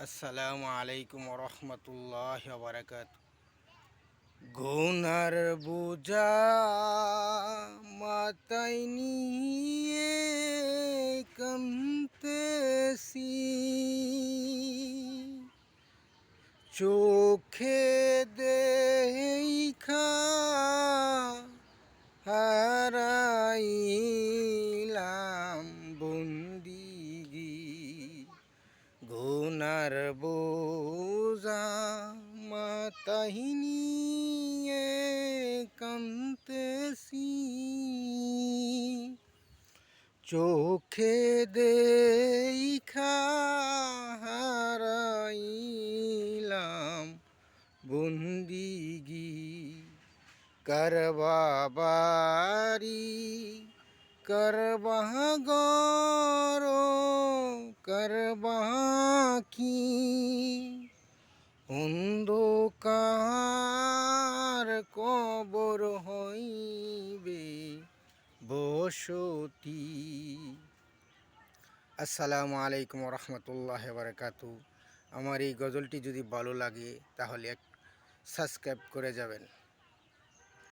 আসসালামু আলাইকুম রহমতুল্লাহ বারাকাত। গুনার বোঝা মাথায় নিয়ে কাঁদতেছি, চোখে দেখা হারাইলাম বন্দিগি। গুনার বোঝা মাথায় নিয়ে কাঁদতেছি, চোখে দেখা হারাইলাম বন্দিগি। করবা বাড়ি করবা গর করবা কি, অন্ধকার কবর হইবে বসতি। আসসালামু আলাইকুম রহমতুল্লাহ বারাকাতু। আমার এই গজলটি যদি ভালো লাগে তাহলে সাবস্ক্রাইব করে যাবেন।